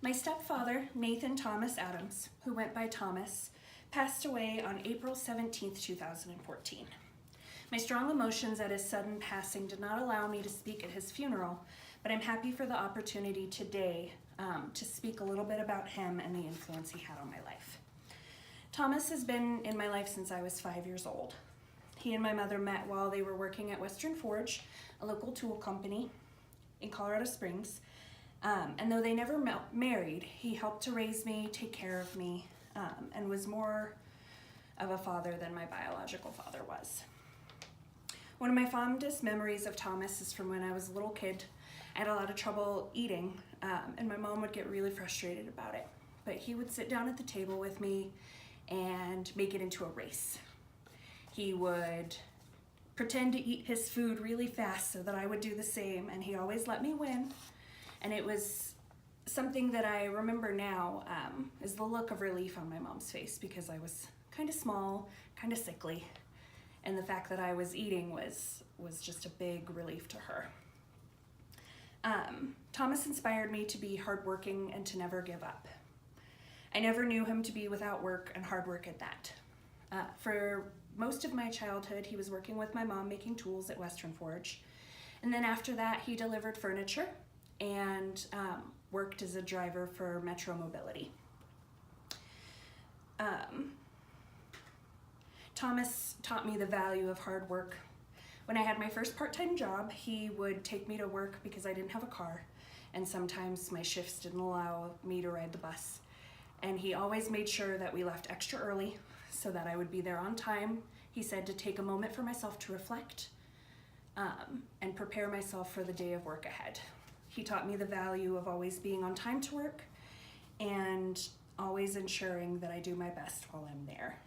My stepfather, Nathan Thomas Adams, who went by Thomas, passed away on April 17th, 2014. My strong emotions at his sudden passing did not allow me to speak at his funeral, but I'm happy for the opportunity today to speak a little bit about him and the influence he had on my life. Thomas has been in my life since I was 5 years old. He and my mother met while they were working at Western Forge, a local tool company in Colorado Springs. And though they never married, he helped to raise me, take care of me, and was more of a father than my biological father was. One of my fondest memories of Thomas is from when I was a little kid. I had a lot of trouble eating, and my mom would get really frustrated about it. But he would sit down at the table with me and make it into a race. He would pretend to eat his food really fast so that I would do the same, and he always let me win. And it was something that I remember now is the look of relief on my mom's face, because I was kind of small, kind of sickly, and the fact that I was eating was just a big relief to her. Thomas inspired me to be hardworking and to never give up. I never knew him to be without work, and hard work at that. For most of my childhood, he was working with my mom making tools at Western Forge. And then after that, he delivered furniture and worked as a driver for Metro Mobility. Thomas taught me the value of hard work. When I had my first part-time job, he would take me to work because I didn't have a car, and sometimes my shifts didn't allow me to ride the bus. And he always made sure that we left extra early so that I would be there on time. He said to take a moment for myself to reflect and prepare myself for the day of work ahead. He taught me the value of always being on time to work and always ensuring that I do my best while I'm there.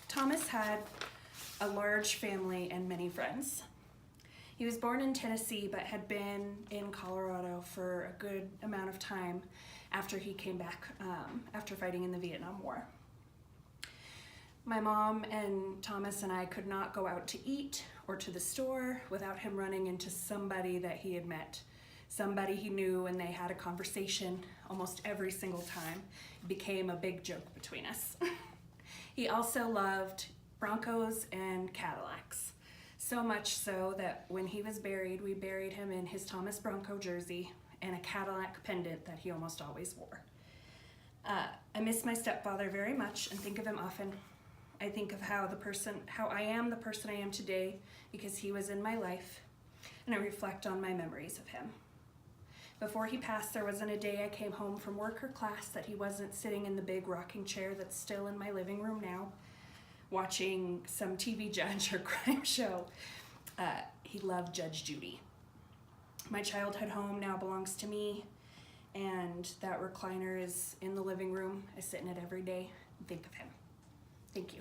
Thomas had a large family and many friends. He was born in Tennessee but had been in Colorado for a good amount of time after he came back after fighting in the Vietnam War. My mom and Thomas and I could not go out to eat or to the store without him running into somebody that he had met, somebody he knew, and they had a conversation almost every single time. It became a big joke between us. He also loved Broncos and Cadillacs, so much so that when he was buried, we buried him in his Thomas Bronco jersey and a Cadillac pendant that he almost always wore. I miss my stepfather very much and think of him often. I think of how I am the person I am today because he was in my life, and I reflect on my memories of him. Before he passed, there wasn't a day I came home from work or class that he wasn't sitting in the big rocking chair that's still in my living room now, watching some TV judge or crime show. He loved Judge Judy. My childhood home now belongs to me, and that recliner is in the living room. I sit in it every day and think of him. Thank you.